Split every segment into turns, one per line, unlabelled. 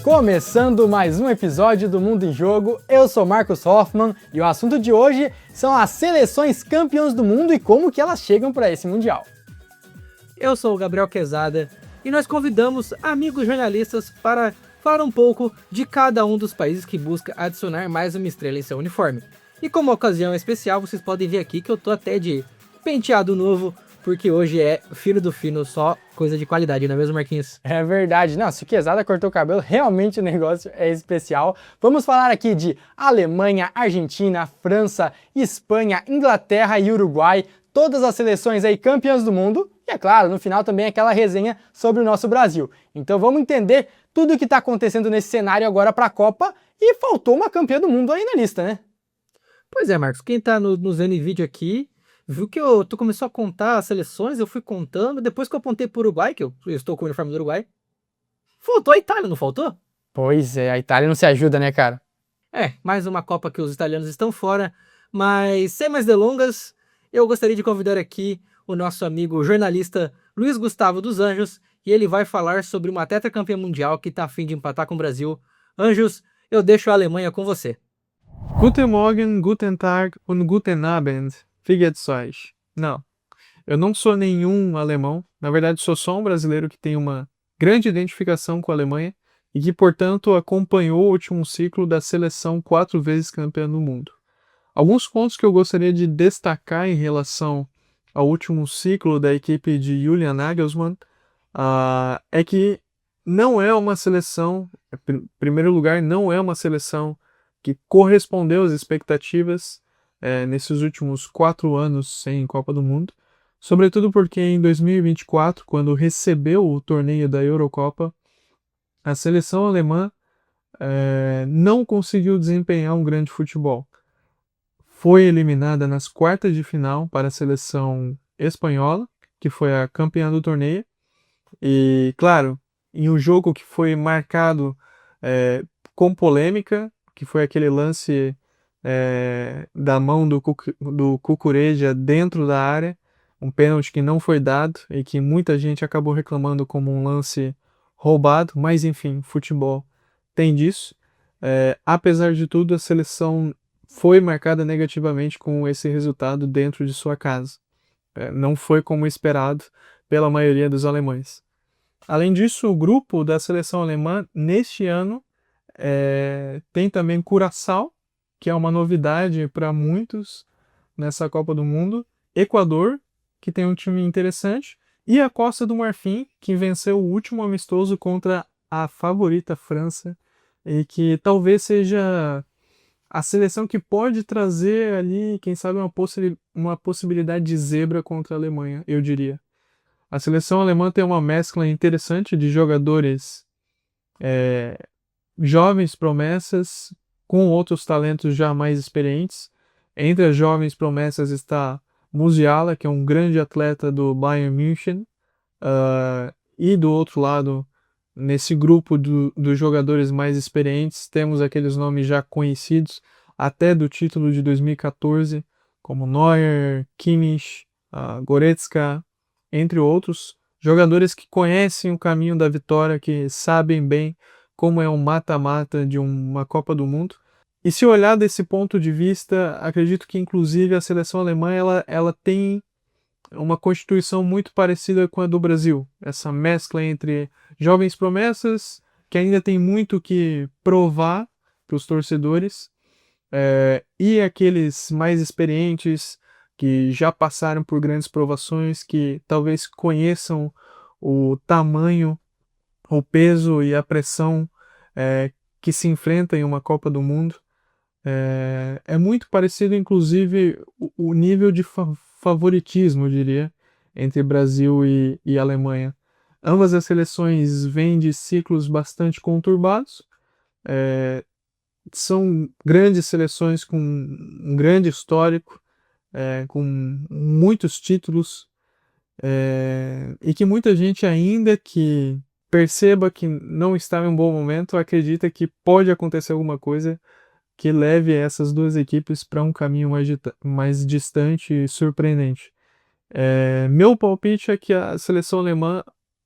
Começando mais um episódio do Mundo em Jogo, eu sou Marcos Hoffman e o assunto de hoje são as seleções campeãs do mundo e como que elas chegam para esse Mundial.
Eu sou o Gabriel Quezada e nós convidamos amigos jornalistas para falar um pouco de cada um dos países que busca adicionar mais uma estrela em seu uniforme. E como a ocasião é especial, vocês podem ver aqui que eu tô até de penteado novo, porque hoje é fino do fino, só coisa de qualidade, não é mesmo, Marquinhos?
É verdade, não, se o Quezada cortou o cabelo, realmente o negócio é especial. Vamos falar aqui de Alemanha, Argentina, França, Espanha, Inglaterra e Uruguai, todas as seleções aí campeãs do mundo. E é claro, no final também aquela resenha sobre o nosso Brasil. Então vamos entender tudo o que está acontecendo nesse cenário agora para a Copa e faltou uma campeã do mundo aí na lista, né?
Pois é, Marcos, quem tá no vídeo aqui, viu que tu começou a contar as seleções, eu fui contando, depois que eu apontei pro Uruguai, que eu estou com o uniforme do Uruguai, faltou a Itália, não faltou?
Pois é, a Itália não se ajuda, né, cara?
É, mais uma Copa que os italianos estão fora, mas sem mais delongas, eu gostaria de convidar aqui o nosso amigo jornalista Luiz Gustavo dos Anjos, e ele vai falar sobre uma tetracampeã mundial que tá a fim de empatar com o Brasil. Anjos, eu deixo a Alemanha com você.
Guten Morgen, guten Tag und guten Abend. Wie geht's euch? Não, eu não sou nenhum alemão. Na verdade, sou só um brasileiro que tem uma grande identificação com a Alemanha e que, portanto, acompanhou o último ciclo da seleção 4 vezes campeã do mundo. Alguns pontos que eu gostaria de destacar em relação ao último ciclo da equipe de Julian Nagelsmann é que não é uma seleção, em primeiro lugar, não é uma seleção que correspondeu às expectativas nesses últimos 4 anos sem Copa do Mundo, sobretudo porque em 2024, quando recebeu o torneio da Eurocopa, a seleção alemã não conseguiu desempenhar um grande futebol. Foi eliminada nas quartas de final para a seleção espanhola, que foi a campeã do torneio, e claro, em um jogo que foi marcado com polêmica, que foi aquele lance da mão do Cucurella dentro da área, um pênalti que não foi dado e que muita gente acabou reclamando como um lance roubado, mas enfim, futebol tem disso. Apesar de tudo, a seleção foi marcada negativamente com esse resultado dentro de sua casa. Não foi como esperado pela maioria dos alemães. Além disso, o grupo da seleção alemã neste ano tem também Curaçao, que é uma novidade para muitos nessa Copa do Mundo, Equador, que tem um time interessante, e a Costa do Marfim, que venceu o último amistoso contra a favorita França, e que talvez seja a seleção que pode trazer ali, quem sabe, uma possibilidade de zebra contra a Alemanha, eu diria. A seleção alemã tem uma mescla interessante de jogadores jovens promessas com outros talentos já mais experientes. Entre as jovens promessas está Musiala, que é um grande atleta do Bayern München, e do outro lado, nesse grupo dos jogadores mais experientes, temos aqueles nomes já conhecidos, até do título de 2014, como Neuer, Kimmich, Goretzka, entre outros, jogadores que conhecem o caminho da vitória, que sabem bem como é um mata-mata de uma Copa do Mundo. E se olhar desse ponto de vista, acredito que inclusive a seleção alemã ela tem uma constituição muito parecida com a do Brasil. Essa mescla entre jovens promessas, que ainda tem muito que provar para os torcedores, e aqueles mais experientes que já passaram por grandes provações, que talvez conheçam o tamanho, o peso e a pressão que se enfrenta em uma Copa do Mundo. É muito parecido, inclusive, o nível de favoritismo, eu diria, entre Brasil e Alemanha. Ambas as seleções vêm de ciclos bastante conturbados, são grandes seleções com um grande histórico, com muitos títulos, e que muita gente, ainda que perceba que não está em um bom momento, acredita que pode acontecer alguma coisa que leve essas duas equipes para um caminho mais distante e surpreendente. Meu palpite é que a seleção alemã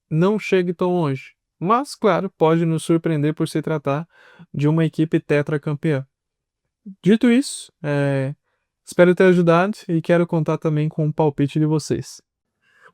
não chegue tão longe, mas, claro, pode nos surpreender por se tratar de uma equipe tetracampeã. Dito isso, espero ter ajudado e quero contar também com o palpite de vocês.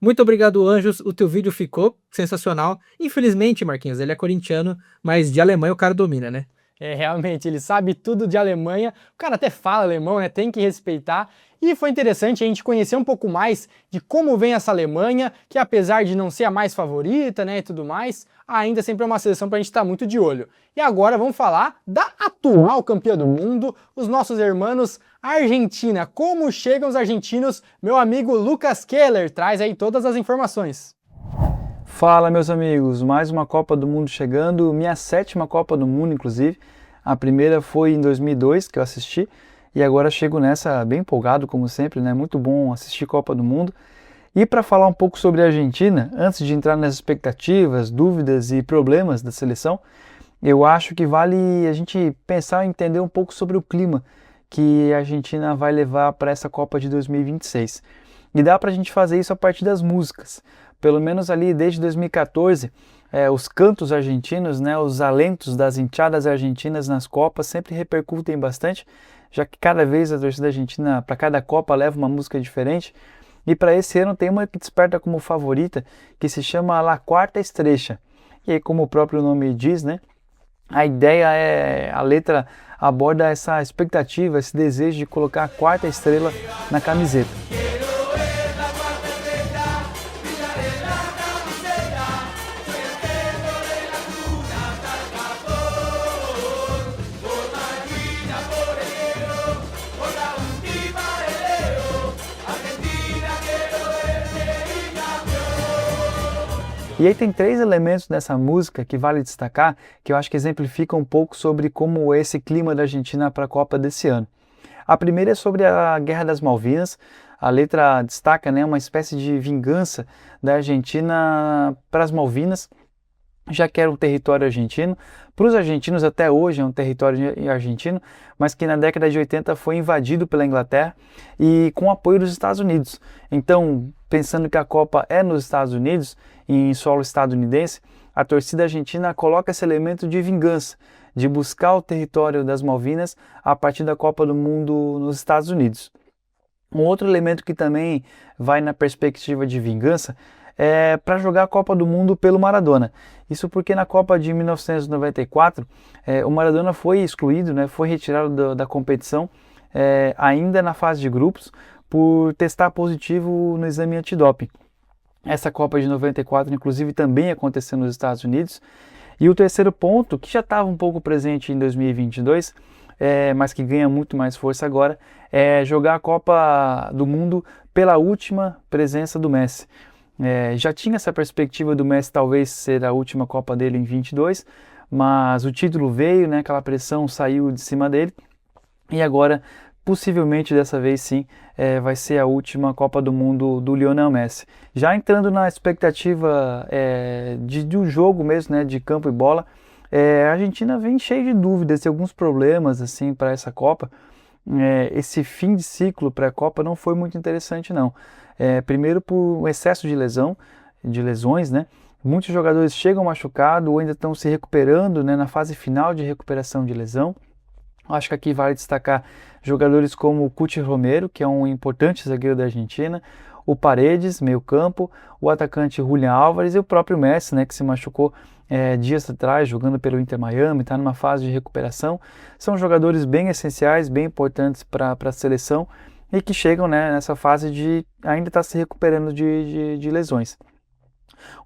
Muito obrigado, Anjos. O teu vídeo ficou sensacional. Infelizmente, Marquinhos, ele é corintiano, mas de Alemanha o cara domina, né?
Realmente, ele sabe tudo de Alemanha, o cara até fala alemão, né? Tem que respeitar. E foi interessante a gente conhecer um pouco mais de como vem essa Alemanha, que apesar de não ser a mais favorita, né, e tudo mais, ainda sempre é uma seleção pra gente estar muito de olho. E agora vamos falar da atual campeã do mundo, os nossos irmãos Argentina. Como chegam os argentinos? Meu amigo Lucas Keller traz aí todas as informações.
Fala, meus amigos, mais uma Copa do Mundo chegando, minha 7ª Copa do Mundo, inclusive. A primeira foi em 2002, que eu assisti, e agora chego nessa bem empolgado, como sempre, né? Muito bom assistir Copa do Mundo. E para falar um pouco sobre a Argentina, antes de entrar nas expectativas, dúvidas e problemas da seleção, eu acho que vale a gente pensar e entender um pouco sobre o clima que a Argentina vai levar para essa Copa de 2026. E dá para a gente fazer isso a partir das músicas. Pelo menos ali desde 2014, os cantos argentinos, né, os alentos das hinchadas argentinas nas Copas sempre repercutem bastante, já que cada vez a torcida argentina, para cada Copa, leva uma música diferente. E para esse ano tem uma que desperta como favorita, que se chama La Quarta Estrella. E aí, como o próprio nome diz, né, a ideia a letra aborda essa expectativa, esse desejo de colocar a quarta estrela na camiseta. E aí tem 3 elementos nessa música que vale destacar, que eu acho que exemplificam um pouco sobre como é esse clima da Argentina para a Copa desse ano. A primeira é sobre a Guerra das Malvinas. A letra destaca, né, uma espécie de vingança da Argentina para as Malvinas, já que era um território argentino. Para os argentinos até hoje é um território argentino, mas que na década de 80 foi invadido pela Inglaterra e com o apoio dos Estados Unidos. Então, pensando que a Copa é nos Estados Unidos, em solo estadunidense, a torcida argentina coloca esse elemento de vingança, de buscar o território das Malvinas a partir da Copa do Mundo nos Estados Unidos. Um outro elemento que também vai na perspectiva de vingança é para jogar a Copa do Mundo pelo Maradona. Isso porque na Copa de 1994 o Maradona foi excluído, né, foi retirado da competição ainda na fase de grupos por testar positivo no exame antidoping. Essa Copa de 94 inclusive também aconteceu nos Estados Unidos. E o terceiro ponto, que já estava um pouco presente em 2022, mas que ganha muito mais força agora, é jogar a Copa do Mundo pela última presença do Messi. Já tinha essa perspectiva do Messi talvez ser a última Copa dele em 22, mas o título veio, né, aquela pressão saiu de cima dele, e agora, possivelmente dessa vez sim, vai ser a última Copa do Mundo do Lionel Messi. Já entrando na expectativa de um jogo mesmo, né, de campo e bola, a Argentina vem cheia de dúvidas e alguns problemas assim, para essa Copa. Esse fim de ciclo pré-Copa não foi muito interessante não. Primeiro por um excesso de lesões, né? Muitos jogadores chegam machucados ou ainda estão se recuperando, né, na fase final de recuperação de lesão. Acho que aqui vale destacar jogadores como o Cuti Romero, que é um importante zagueiro da Argentina, o Paredes, meio campo, o atacante Julián Álvares e o próprio Messi, né, que se machucou dias atrás, jogando pelo Inter Miami, está numa fase de recuperação. São jogadores bem essenciais, bem importantes para a seleção e que chegam, né, nessa fase de ainda estar se recuperando de lesões.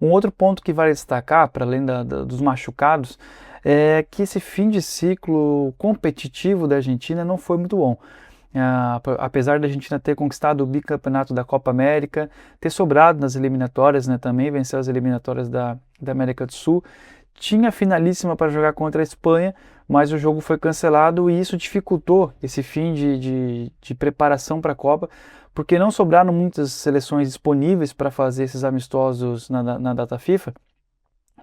Um outro ponto que vale destacar, para além dos machucados, é que esse fim de ciclo competitivo da Argentina não foi muito bom. Apesar da Argentina ter conquistado o bicampeonato da Copa América, ter sobrado nas eliminatórias, né, também venceu as eliminatórias da América do Sul, tinha finalíssima para jogar contra a Espanha, mas o jogo foi cancelado e isso dificultou esse fim de preparação para a Copa, porque não sobraram muitas seleções disponíveis para fazer esses amistosos na data FIFA.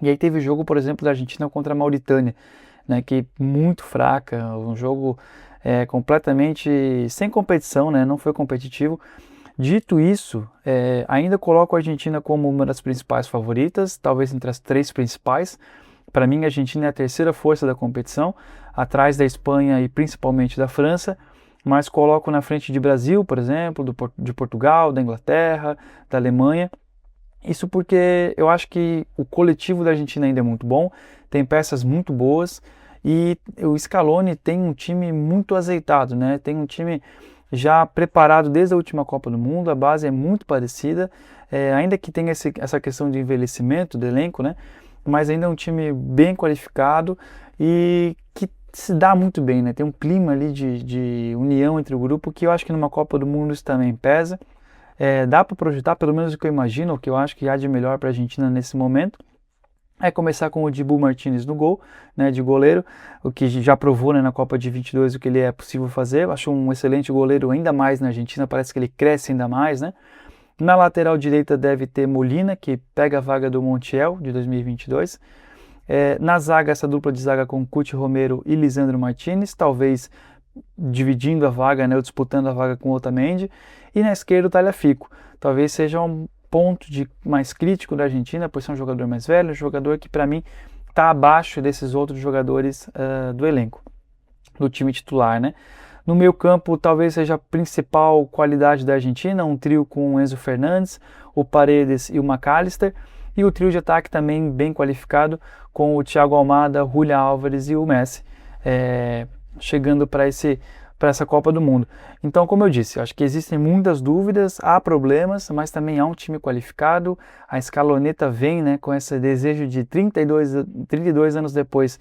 E aí teve o jogo, por exemplo, da Argentina contra a Mauritânia, né, que muito fraca, um jogo completamente sem competição, né, não foi competitivo. Dito isso, ainda coloco a Argentina como uma das principais favoritas, talvez entre as 3 principais. Para mim, a Argentina é a terceira força da competição, atrás da Espanha e principalmente da França, mas coloco na frente de Brasil, por exemplo, de Portugal, da Inglaterra, da Alemanha. Isso porque eu acho que o coletivo da Argentina ainda é muito bom, tem peças muito boas e o Scaloni tem um time muito azeitado, né? Tem um time já preparado desde a última Copa do Mundo, a base é muito parecida, ainda que tenha essa questão de envelhecimento do elenco, né? Mas ainda é um time bem qualificado e que se dá muito bem, né? Tem um clima ali de união entre o grupo que eu acho que numa Copa do Mundo isso também pesa. Dá para projetar, pelo menos o que eu imagino, o que eu acho que há de melhor para a Argentina nesse momento, é começar com o Dibu Martínez no gol, né, de goleiro, o que já provou, né, na Copa de 22 o que ele é possível fazer. Eu acho um excelente goleiro, ainda mais na Argentina, parece que ele cresce ainda mais, né? Na lateral direita deve ter Molina, que pega a vaga do Montiel, de 2022. Na zaga, essa dupla de zaga com Cuti Romero e Lisandro Martinez, talvez dividindo a vaga, né, ou disputando a vaga com Otamendi. E na esquerda o Tagliafico, talvez seja um ponto mais crítico da Argentina, por ser um jogador mais velho, um jogador que para mim está abaixo desses outros jogadores do elenco, do time titular, né? No meio campo, talvez seja a principal qualidade da Argentina, um trio com o Enzo Fernandes, o Paredes e o McAllister, e o trio de ataque também bem qualificado, com o Thiago Almada, Julián Álvares e o Messi, chegando para essa Copa do Mundo. Então, como eu disse, acho que existem muitas dúvidas, há problemas, mas também há um time qualificado. A Scaloneta vem, né, com esse desejo de 32 anos depois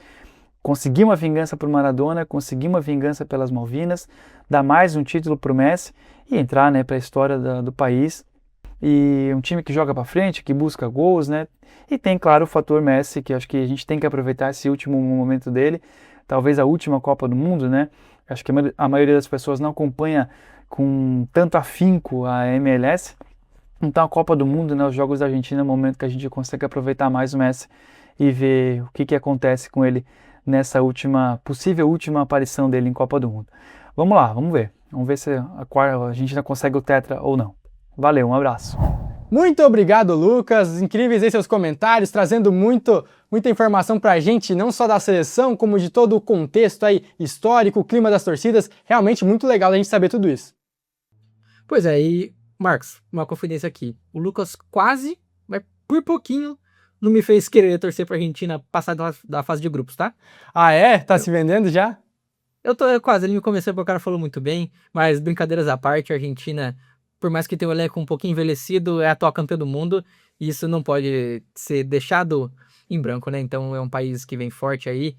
conseguir uma vingança por Maradona, conseguir uma vingança pelas Malvinas, dar mais um título para o Messi e entrar, né, para a história do país. E um time que joga para frente, que busca gols, né? E tem, claro, o fator Messi, que acho que a gente tem que aproveitar esse último momento dele, talvez a última Copa do Mundo, né? Acho que a maioria das pessoas não acompanha com tanto afinco a MLS. Então a Copa do Mundo, né, os Jogos da Argentina é o momento que a gente consegue aproveitar mais o Messi e ver o que acontece com ele nessa possível última aparição dele em Copa do Mundo. Vamos lá, vamos ver. Vamos ver se a Argentina consegue o tetra ou não. Valeu, um abraço.
Muito obrigado, Lucas. Incríveis aí seus comentários, trazendo muita informação pra gente, não só da seleção, como de todo o contexto aí histórico, o clima das torcidas. Realmente muito legal a gente saber tudo isso.
Pois é, e Marcos, uma confidência aqui. O Lucas quase, mas por pouquinho, não me fez querer torcer pra Argentina passar da fase de grupos, tá?
Ah, é? Tá se vendendo já?
Eu quase, ele me convenceu porque o cara falou muito bem, mas brincadeiras à parte, a Argentina, por mais que tenha um elenco um pouquinho envelhecido, é a atual campeã do mundo, e isso não pode ser deixado em branco, né? Então é um país que vem forte aí.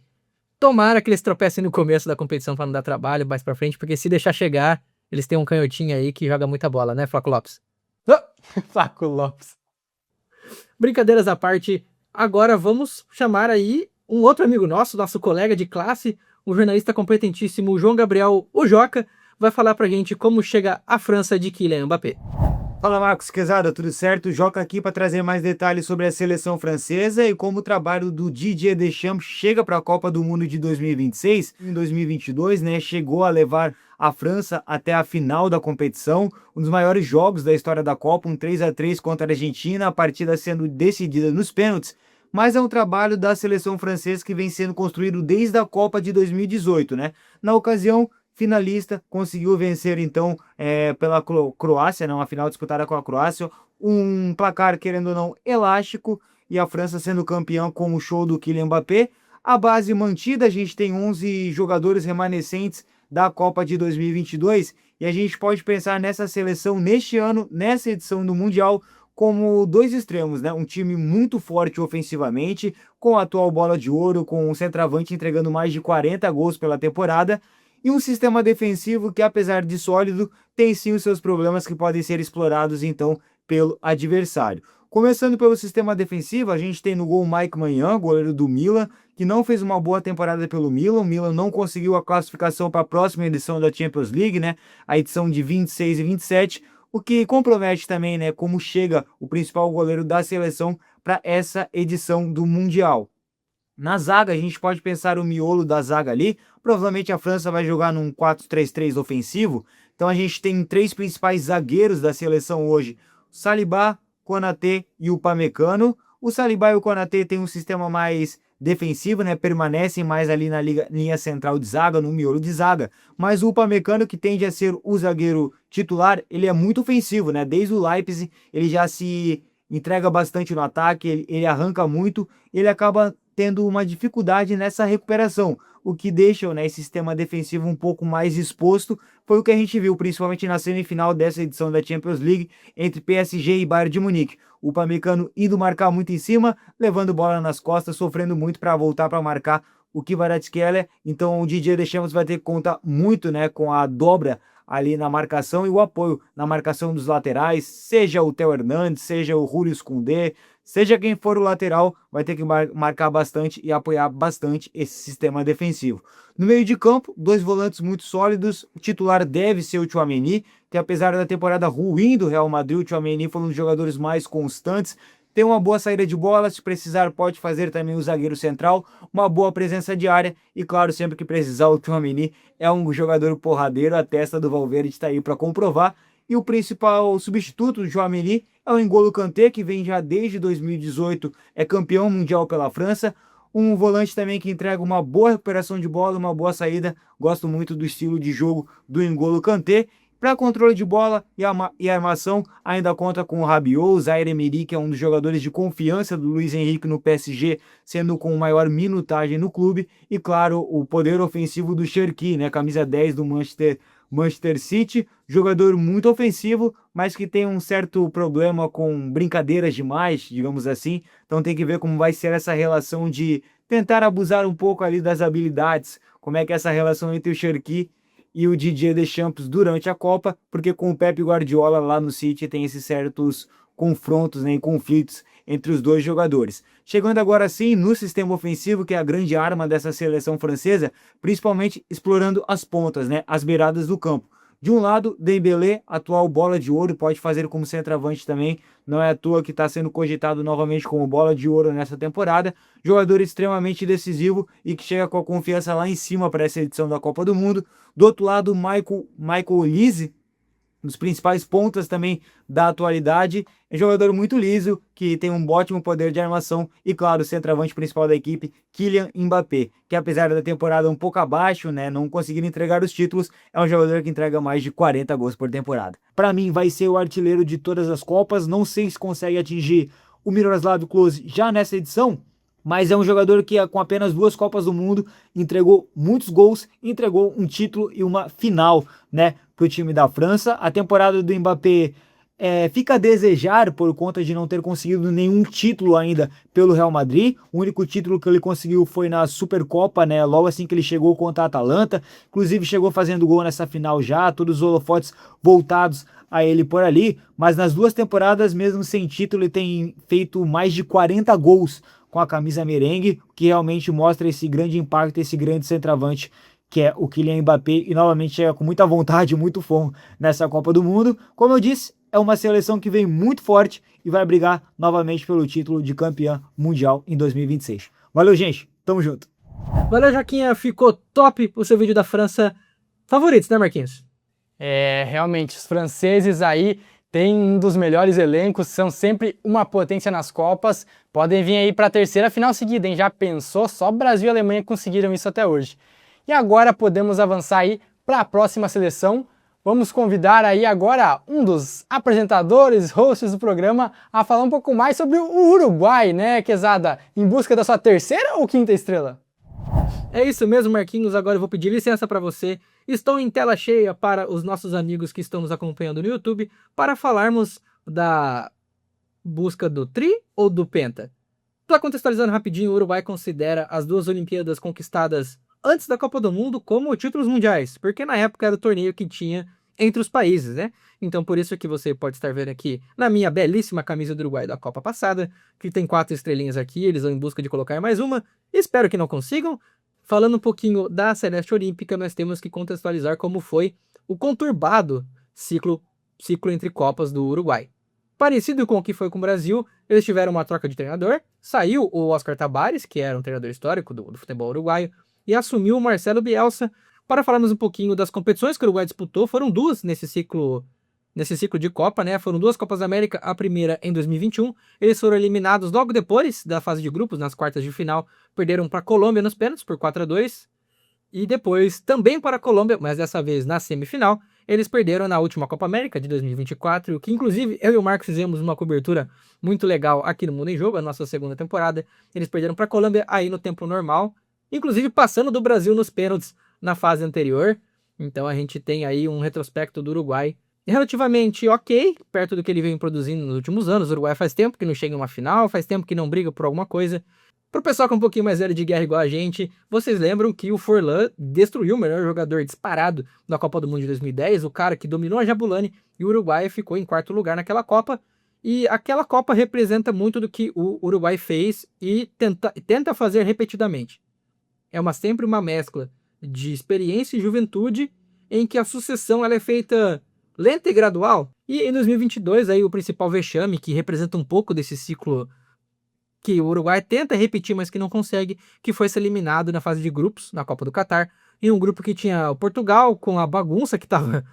Tomara que eles tropecem no começo da competição pra não dar trabalho mais pra frente, porque se deixar chegar, eles têm um canhotinho aí que joga muita bola, né, Flaco Lopes?
Flaco Lopes.
Brincadeiras à parte, agora vamos chamar aí um outro amigo nosso colega de classe, o jornalista competentíssimo João Gabriel, o Joca, vai falar pra gente como chega a França de Kylian Mbappé.
Fala Marcos Quezada, tudo certo? Joca aqui para trazer mais detalhes sobre a seleção francesa e como o trabalho do Didier Deschamps chega para a Copa do Mundo de 2026. Em 2022, né, chegou a levar a França até a final da competição, um dos maiores jogos da história da Copa, um 3-3 contra a Argentina, a partida sendo decidida nos pênaltis, mas é um trabalho da seleção francesa que vem sendo construído desde a Copa de 2018, né? Na ocasião, finalista, conseguiu vencer então pela Croácia, uma final disputada com a Croácia, um placar, querendo ou não, elástico, e a França sendo campeã com o show do Kylian Mbappé. A base mantida, a gente tem 11 jogadores remanescentes da Copa de 2022, e a gente pode pensar nessa seleção neste ano, nessa edição do Mundial, como dois extremos, né? Um time muito forte ofensivamente, com a atual bola de ouro, com um centroavante entregando mais de 40 gols pela temporada, e um sistema defensivo que, apesar de sólido, tem sim os seus problemas que podem ser explorados, então, pelo adversário. Começando pelo sistema defensivo, a gente tem no gol o Mike Maignan, goleiro do Milan, que não fez uma boa temporada pelo Milan. O Milan não conseguiu a classificação para a próxima edição da Champions League, né? A edição de 26 e 27, o que compromete também, né, como chega o principal goleiro da seleção para essa edição do Mundial. Na zaga, a gente pode pensar o miolo da zaga ali. Provavelmente a França vai jogar num 4-3-3 ofensivo, Então a gente tem 3 principais zagueiros da seleção hoje: o Saliba, Konaté e o Upamecano. O Saliba e o Konaté têm um sistema mais defensivo, né? Permanecem mais ali na linha central de zaga, no miolo de zaga. Mas o Upamecano, que tende a ser o zagueiro titular, ele é muito ofensivo, né? Desde o Leipzig, ele já se entrega bastante no ataque, ele arranca muito, ele acaba tendo uma dificuldade nessa recuperação, o que deixa, né, esse sistema defensivo um pouco mais exposto. Foi o que a gente viu, principalmente na semifinal dessa edição da Champions League, entre PSG e Bayern de Munique. O Upamecano indo marcar muito em cima, levando bola nas costas, sofrendo muito para voltar para marcar o Kvaratskhelia. Então o Didier Deschamps vai ter que contar muito, né, com a dobra ali na marcação e o apoio na marcação dos laterais, seja o Theo Hernandes, seja o Julius Koundé, seja quem for o lateral, vai ter que marcar bastante e apoiar bastante esse sistema defensivo. No meio de campo, 2 volantes muito sólidos. O titular deve ser o Tchouaméni, que apesar da temporada ruim do Real Madrid, o Tchouaméni foi um dos jogadores mais constantes. Tem uma boa saída de bola, se precisar pode fazer também o zagueiro central, uma boa presença de área e claro, sempre que precisar o Tchouaméni é um jogador porradeiro, a testa do Valverde está aí para comprovar. E o principal substituto do Tchouaméni é o N'Golo Kanté, que vem já desde 2018, é campeão mundial pela França, um volante também que entrega uma boa recuperação de bola, uma boa saída, gosto muito do estilo de jogo do N'Golo Kanté. Para controle de bola e armação, ainda conta com o Rabiot, o Zaire Emery, que é um dos jogadores de confiança do Luiz Henrique no PSG, sendo com maior minutagem no clube, e claro, o poder ofensivo do Cherki, né, camisa 10 do Manchester City, jogador muito ofensivo, mas que tem um certo problema com brincadeiras demais, digamos assim, então tem que ver como vai ser essa relação de tentar abusar um pouco ali das habilidades, como é que é essa relação entre o Cherki e o Didier Deschamps durante a Copa, porque com o Pep Guardiola lá no City tem esses certos confrontos, né, e conflitos entre os dois jogadores. Chegando agora sim no sistema ofensivo, que é a grande arma dessa seleção francesa, principalmente explorando as pontas, né, as beiradas do campo. De um lado, Dembélé, atual bola de ouro, pode fazer como centroavante também, não é à toa que está sendo cogitado novamente como bola de ouro nessa temporada, jogador extremamente decisivo e que chega com a confiança lá em cima para essa edição da Copa do Mundo. Do outro lado, Michael Olise, um dos principais pontas também da atualidade, é um jogador muito liso, que tem um ótimo poder de armação e claro, o centroavante principal da equipe, Kylian Mbappé, que apesar da temporada um pouco abaixo, né, não conseguindo entregar os títulos, é um jogador que entrega mais de 40 gols por temporada. Para mim vai ser o artilheiro de todas as Copas, não sei se consegue atingir o Miroslav Klose já nessa edição, mas é um jogador que com apenas 2 Copas do Mundo entregou muitos gols, entregou um título e uma final, né, para o time da França. A temporada do Mbappé fica a desejar por conta de não ter conseguido nenhum título ainda pelo Real Madrid. O único título que ele conseguiu foi na Supercopa, né, logo assim que ele chegou contra a Atalanta. Inclusive chegou fazendo gol nessa final já, todos os holofotes voltados a ele por ali. Mas nas 2 temporadas, mesmo sem título, ele tem feito mais de 40 gols com a camisa merengue, que realmente mostra esse grande impacto, esse grande centroavante que é o Kylian Mbappé, e novamente chega com muita vontade, muito fome nessa Copa do Mundo. Como eu disse, é uma seleção que vem muito forte e vai brigar novamente pelo título de campeã mundial em 2026. Valeu, gente, tamo junto.
Valeu, Joquinha, ficou top o seu vídeo da França. Favoritos, né, Marquinhos?
Realmente, os franceses aí têm um dos melhores elencos, são sempre uma potência nas Copas, podem vir aí para a 3ª final seguida, hein? Já pensou? Só Brasil e Alemanha conseguiram isso até hoje. E agora podemos avançar aí para a próxima seleção. Vamos convidar aí agora um dos apresentadores, hosts do programa, a falar um pouco mais sobre o Uruguai, né, Quezada? Em busca da sua 3ª ou 5ª estrela?
É isso mesmo, Marquinhos. Agora eu vou pedir licença para você. Estou em tela cheia para os nossos amigos que estão nos acompanhando no YouTube para falarmos da busca do tri ou do penta. Para contextualizando rapidinho, o Uruguai considera as 2 Olimpíadas conquistadas antes da Copa do Mundo como títulos mundiais, porque na época era o torneio que tinha entre os países, né? Então por isso que você pode estar vendo aqui na minha belíssima camisa do Uruguai da Copa passada, que tem 4 estrelinhas aqui, eles vão em busca de colocar mais uma, espero que não consigam. Falando um pouquinho da Celeste Olímpica, nós temos que contextualizar como foi o conturbado ciclo entre Copas do Uruguai. Parecido com o que foi com o Brasil, eles tiveram uma troca de treinador, saiu o Oscar Tabares, que era um treinador histórico do futebol uruguaio, e assumiu o Marcelo Bielsa, Para falarmos um pouquinho das competições que o Uruguai disputou, foram duas nesse ciclo de Copa, né? Foram duas Copas da América, a primeira em 2021. Eles foram eliminados logo depois da fase de grupos, nas quartas de final, perderam para a Colômbia nos pênaltis por 4-2. E depois também para a Colômbia, mas dessa vez na semifinal, eles perderam na última Copa América de 2024, que inclusive eu e o Marcos fizemos uma cobertura muito legal aqui no Mundo em Jogo, a nossa segunda temporada. Eles perderam para a Colômbia aí no tempo normal, inclusive passando do Brasil nos pênaltis na fase anterior. Então a gente tem aí um retrospecto do Uruguai relativamente ok, perto do que ele vem produzindo nos últimos anos. O Uruguai faz tempo que não chega em uma final, faz tempo que não briga por alguma coisa. Pro pessoal que é um pouquinho mais velho de guerra igual a gente, vocês lembram que o Forlan destruiu o melhor jogador disparado da Copa do Mundo de 2010, o cara que dominou a Jabulani, e o Uruguai ficou em quarto lugar naquela Copa. E aquela Copa representa muito do que o Uruguai fez e tenta fazer repetidamente. É sempre uma mescla de experiência e juventude, em que a sucessão ela é feita lenta e gradual. E em 2022, aí, o principal vexame, que representa um pouco desse ciclo que o Uruguai tenta repetir, mas que não consegue, que foi ser eliminado na fase de grupos, na Copa do Catar, em um grupo que tinha o Portugal, com a bagunça que estava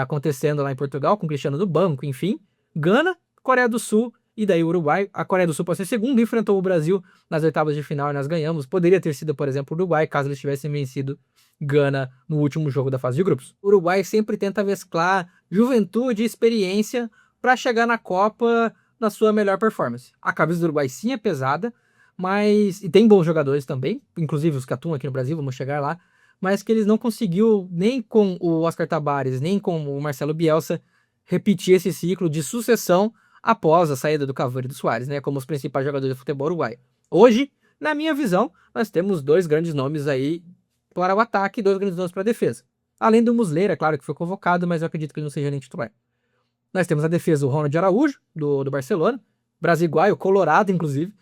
acontecendo lá em Portugal, com o Cristiano do banco, enfim, Gana, Coreia do Sul e daí o Uruguai. A Coreia do Sul, para ser segundo, enfrentou o Brasil nas oitavas de final e nós ganhamos. Poderia ter sido, por exemplo, o Uruguai, caso eles tivessem vencido Gana no último jogo da fase de grupos. O Uruguai sempre tenta mesclar juventude e experiência para chegar na Copa na sua melhor performance. A cabeça do Uruguai sim é pesada, mas e tem bons jogadores também, inclusive os Catum aqui no Brasil, vamos chegar lá, mas que eles não conseguiu nem com o Oscar Tabares, nem com o Marcelo Bielsa repetir esse ciclo de sucessão após a saída do Cavani e do Suárez, né, como os principais jogadores do futebol uruguaio. Hoje, na minha visão, nós temos dois grandes nomes aí para o ataque e dois grandes nomes para a defesa. Além do Muslera, claro que foi convocado, mas eu acredito que ele não seja nem titular. Nós temos a defesa, o Ronald Araújo, do Barcelona, brasiguaio, colorado, inclusive.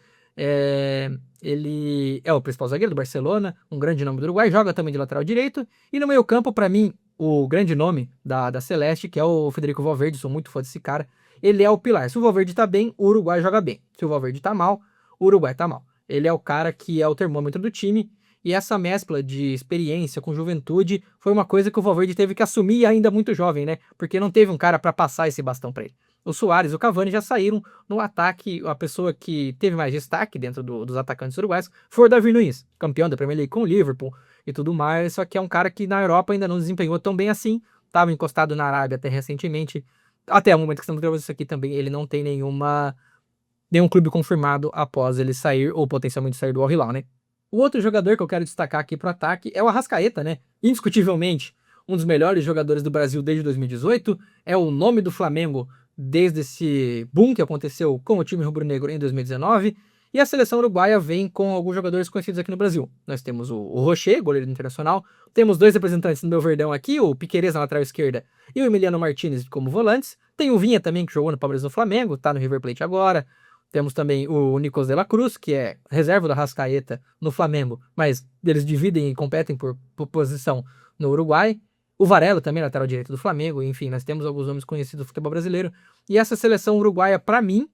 Ele é o principal zagueiro do Barcelona, um grande nome do Uruguai, joga também de lateral direito. E no meio campo, para mim, o grande nome da Celeste, que é o Federico Valverde, sou muito fã desse cara. Ele é o pilar. Se o Valverde tá bem, o Uruguai joga bem. Se o Valverde tá mal, o Uruguai tá mal. Ele é o cara que é o termômetro do time. E essa mescla de experiência com juventude foi uma coisa que o Valverde teve que assumir ainda muito jovem, né? Porque não teve um cara para passar esse bastão para ele. O Suárez e o Cavani já saíram no ataque. A pessoa que teve mais destaque dentro dos atacantes uruguaios foi o Davi Luiz, campeão da Premier League com o Liverpool e tudo mais. Só que é um cara que na Europa ainda não desempenhou tão bem assim. Estava encostado na Arábia até recentemente. Até o momento que estamos gravando isso aqui também, ele não tem nenhum clube confirmado após ele sair ou potencialmente sair do Al Hilal, né? O outro jogador que eu quero destacar aqui pro ataque é o Arrascaeta, né? Indiscutivelmente, um dos melhores jogadores do Brasil desde 2018, é o nome do Flamengo desde esse boom que aconteceu com o time rubro-negro em 2019, e a seleção uruguaia vem com alguns jogadores conhecidos aqui no Brasil. Nós temos o Rocher, goleiro internacional, temos dois representantes do meu Verdão aqui, o Piquerez na lateral esquerda e o Emiliano Martinez como volantes. Tem o Vinha também, que jogou no Palmeiras do Flamengo, tá no River Plate agora. Temos também o Nicolás de la Cruz, que é reserva do Arrascaeta no Flamengo, mas eles dividem e competem por posição no Uruguai. O Varela também, lateral direito do Flamengo. Enfim, nós temos alguns nomes conhecidos do futebol brasileiro. E essa seleção uruguaia, para mim,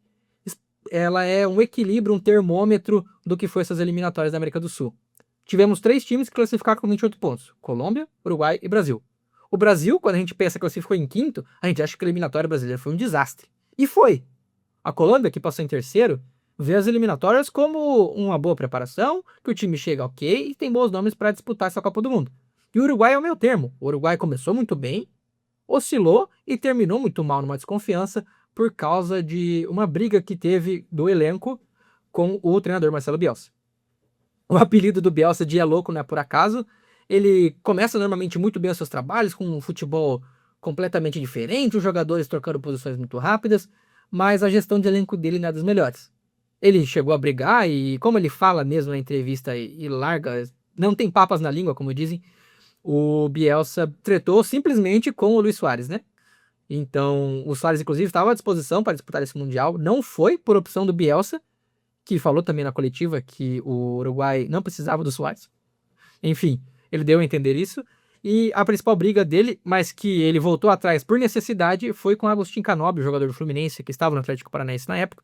ela é um equilíbrio, um termômetro do que foi essas eliminatórias da América do Sul. Tivemos 3 times que classificaram com 28 pontos. Colômbia, Uruguai e Brasil. O Brasil, quando a gente pensa que classificou em quinto, a gente acha que a eliminatória brasileira foi um desastre. E foi. A Colômbia, que passou em terceiro, vê as eliminatórias como uma boa preparação, que o time chega ok e tem bons nomes para disputar essa Copa do Mundo. E o Uruguai é o meio termo. O Uruguai começou muito bem, oscilou e terminou muito mal numa desconfiança por causa de uma briga que teve do elenco com o treinador Marcelo Bielsa. O apelido do Bielsa de É Louco não é por acaso. Ele começa normalmente muito bem os seus trabalhos, com um futebol completamente diferente, os jogadores trocando posições muito rápidas, mas a gestão de elenco dele não é das melhores. Ele chegou a brigar e, como ele fala mesmo na entrevista e larga, não tem papas na língua, como dizem, o Bielsa tretou simplesmente com o Luis Suárez, né? Então, o Suárez, inclusive, estava à disposição para disputar esse Mundial, não foi por opção do Bielsa, que falou também na coletiva que o Uruguai não precisava do Suárez. Enfim, ele deu a entender isso. E a principal briga dele, mas que ele voltou atrás por necessidade, foi com Agustín Canóbio, jogador do Fluminense, que estava no Atlético Paranaense na época.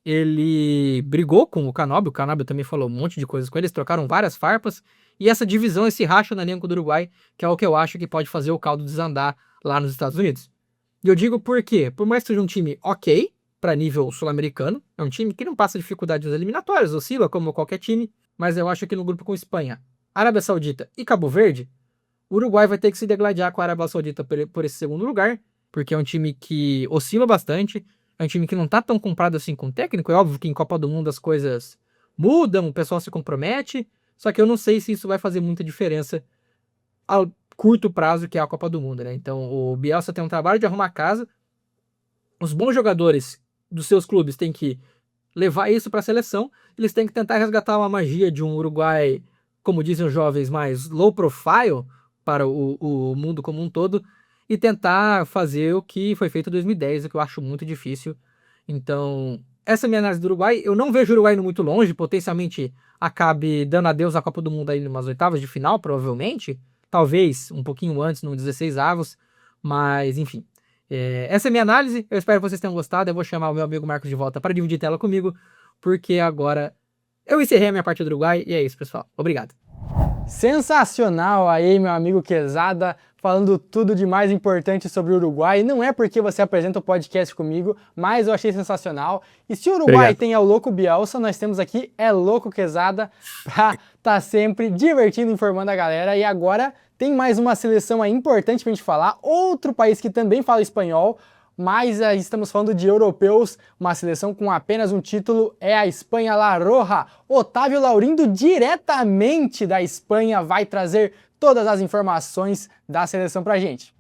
ele brigou com o Canóbio também falou um monte de coisas com ele, eles trocaram várias farpas, e essa divisão, esse racha no elenco do Uruguai, que é o que eu acho que pode fazer o caldo desandar lá nos Estados Unidos. E eu digo por quê? Por mais que seja um time ok, para nível sul-americano, é um time que não passa dificuldade nas eliminatórias, oscila como qualquer time, mas eu acho que no grupo com Espanha, Arábia Saudita e Cabo Verde, o Uruguai vai ter que se degladiar com a Arábia Saudita por esse segundo lugar, porque é um time que oscila bastante, é um time que não tá tão comprado assim com o técnico. É óbvio que em Copa do Mundo as coisas mudam, o pessoal se compromete, só que eu não sei se isso vai fazer muita diferença a curto prazo, que é a Copa do Mundo, né? Então o Bielsa tem um trabalho de arrumar casa, os bons jogadores dos seus clubes têm que levar isso para a seleção, eles têm que tentar resgatar uma magia de um Uruguai, como dizem os jovens, mais low profile para o mundo como um todo, e tentar fazer o que foi feito em 2010, o que eu acho muito difícil. Então, essa é a minha análise do Uruguai. Eu não vejo o Uruguai indo muito longe, potencialmente acabe dando adeus à Copa do Mundo aí em umas oitavas de final, provavelmente. Talvez um pouquinho antes, no 16 avos, mas enfim. Essa é a minha análise, eu espero que vocês tenham gostado. Eu vou chamar o meu amigo Marcos de volta para dividir tela comigo, porque agora eu encerrei a minha parte do Uruguai, e é isso, pessoal. Obrigado.
Sensacional aí, meu amigo Quezada, falando tudo de mais importante sobre o Uruguai. Não é porque você apresenta o podcast comigo, mas eu achei sensacional. E se o Uruguai
Obrigado.
tem o Louco Bielsa, nós temos aqui Louco Quezada pra tá sempre divertindo, informando a galera. E agora tem mais uma seleção aí importante pra gente falar. Outro país que também fala espanhol, mas estamos falando de europeus, uma seleção com apenas um título, é a Espanha La Roja. Otávio Laurindo, diretamente da Espanha, vai trazer todas as informações da seleção pra gente.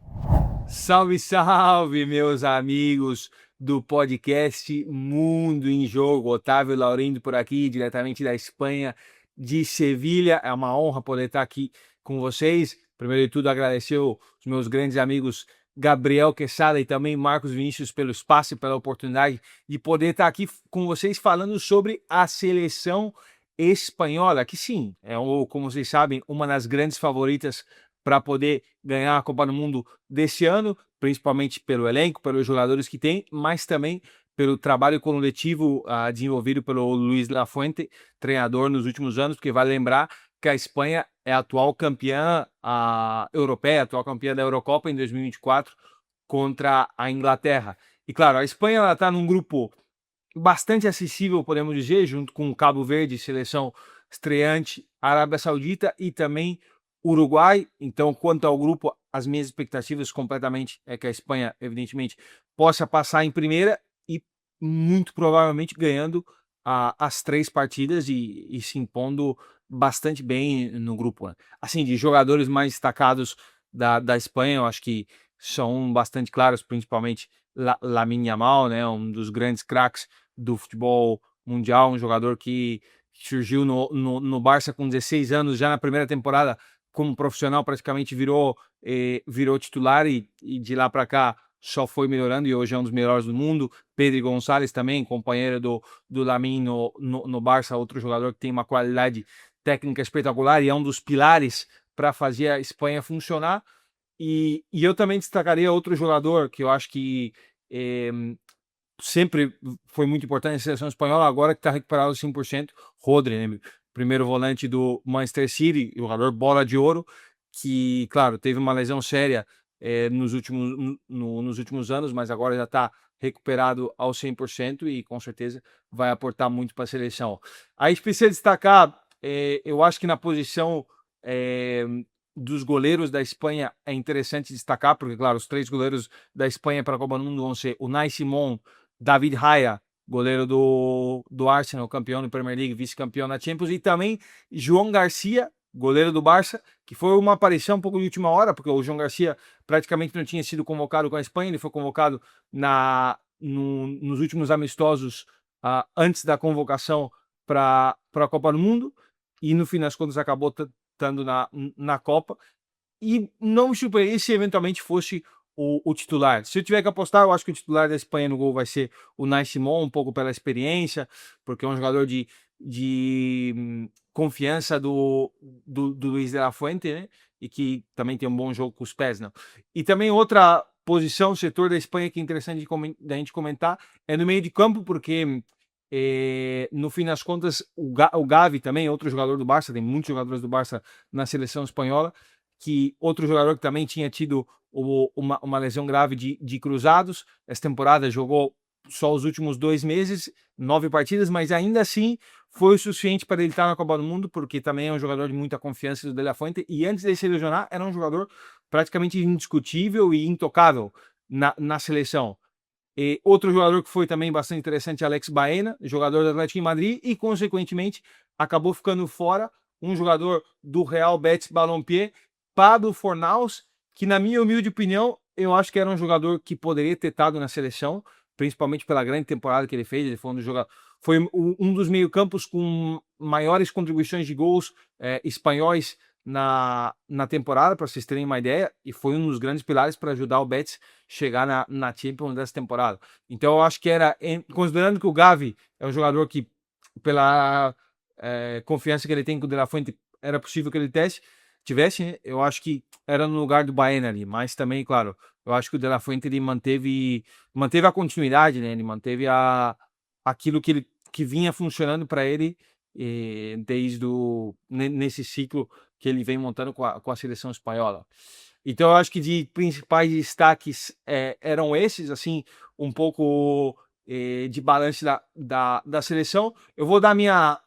Salve, salve, meus amigos do podcast Mundo em Jogo. Otávio Laurindo por aqui, diretamente da Espanha, de Sevilha. É uma honra poder estar aqui com vocês. Primeiro de tudo, agradecer os meus grandes amigos Gabriel Quesada e também Marcos Vinícius pelo espaço e pela oportunidade de poder estar aqui com vocês falando sobre a seleção espanhola, que sim, como vocês sabem, uma das grandes favoritas para poder ganhar a Copa do Mundo desse ano, principalmente pelo elenco, pelos jogadores que tem, mas também pelo trabalho coletivo desenvolvido pelo Luis Lafuente, treinador nos últimos anos, porque vale lembrar que a Espanha é a atual campeã europeia, atual campeã da Eurocopa em 2024 contra a Inglaterra. E claro, a Espanha está num grupo bastante acessível, podemos dizer, junto com o Cabo Verde, seleção estreante, Arábia Saudita e também Uruguai. Então, quanto ao grupo, as minhas expectativas completamente é que a Espanha, evidentemente, possa passar em primeira e muito provavelmente ganhando as 3 partidas e se impondo bastante bem no grupo, né? Assim, de jogadores mais destacados da Espanha, eu acho que são bastante claros, principalmente Lamine Yamal, né? Um dos grandes craques do futebol mundial, um jogador que surgiu no Barça com 16 anos, já na primeira temporada como profissional praticamente virou titular e de lá para cá só foi melhorando e hoje é um dos melhores do mundo. Pedro Gonçalves também, companheiro do Lamine no Barça, outro jogador que tem uma qualidade técnica espetacular e é um dos pilares para fazer a Espanha funcionar. E eu também destacaria outro jogador que eu acho que sempre foi muito importante na seleção espanhola, agora que está recuperado 100%, Rodri, né? Primeiro volante do Manchester City, jogador bola de ouro, que, claro, teve uma lesão séria nos últimos anos, mas agora já está recuperado ao 100% e com certeza vai aportar muito para a seleção. Aí precisa destacar, eu acho que na posição dos goleiros da Espanha é interessante destacar, porque, claro, os 3 goleiros da Espanha para a Copa do Mundo vão ser Unai Simón, David Raya, goleiro do Arsenal, campeão da Premier League, vice-campeão na Champions, e também João Garcia, goleiro do Barça, que foi uma aparição um pouco de última hora, porque o João Garcia praticamente não tinha sido convocado com a Espanha, ele foi convocado nos últimos amistosos antes da convocação para a Copa do Mundo, e no fim das contas acabou estando na Copa, e não me surpreenderia se eventualmente fosse o titular. Se eu tiver que apostar, eu acho que o titular da Espanha no gol vai ser o Unai Simón, um pouco pela experiência, porque é um jogador de confiança do Luis de la Fuente, né? E que também tem um bom jogo com os pés, não? E também outra posição, setor da Espanha que é interessante da gente comentar, é no meio de campo, porque No fim das contas, o Gavi também, outro jogador do Barça, tem muitos jogadores do Barça na seleção espanhola, que outro jogador que também tinha tido uma lesão grave de cruzados, essa temporada jogou só os últimos 2 meses, 9 partidas, mas ainda assim foi o suficiente para ele estar na Copa do Mundo, porque também é um jogador de muita confiança do De La Fuente, e antes de se lesionar, era um jogador praticamente indiscutível e intocável na seleção. E outro jogador que foi também bastante interessante, Alex Baena, jogador do Atlético de Madrid, e consequentemente acabou ficando fora um jogador do Real Betis Balompié, Pablo Fornals, que na minha humilde opinião, eu acho que era um jogador que poderia ter estado na seleção, principalmente pela grande temporada que ele fez. Ele foi um dos meio-campos com maiores contribuições de gols espanhóis na temporada, para vocês terem uma ideia, e foi um dos grandes pilares para ajudar o Betis chegar na Champions dessa temporada. Então eu acho que considerando que o Gavi é um jogador que, pela confiança que ele tem com o De La Fuente, era possível que ele tivesse, né? Eu acho que era no lugar do Baena ali, mas também, claro, eu acho que o De La Fuente ele manteve a continuidade, né? Ele manteve aquilo que vinha funcionando para ele desde nesse ciclo que ele vem montando com a seleção espanhola. Então eu acho que de principais destaques eram esses, assim, um pouco de balanço da seleção. Eu vou dar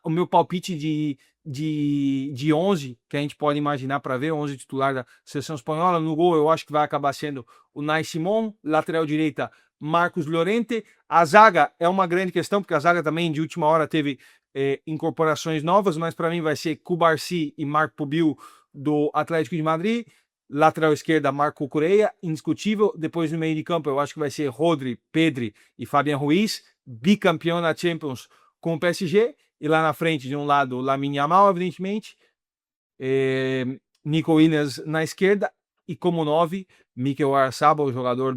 o meu palpite de 11 que a gente pode imaginar para ver, 11 titular da seleção espanhola. No gol eu acho que vai acabar sendo o Unai Simón, lateral direita Marcos Llorente. A zaga é uma grande questão, porque a zaga também de última hora teve incorporações novas, mas para mim vai ser Cubarsí e Marc Pubil do Atlético de Madrid. Lateral esquerda, Marco Correa, indiscutível. Depois no meio de campo eu acho que vai ser Rodri, Pedri e Fabian Ruiz, bicampeão na Champions com o PSG. E lá na frente, de um lado, Lamine Yamal, evidentemente, Nico Williams na esquerda, e como 9, Mikel Oyarzabal, jogador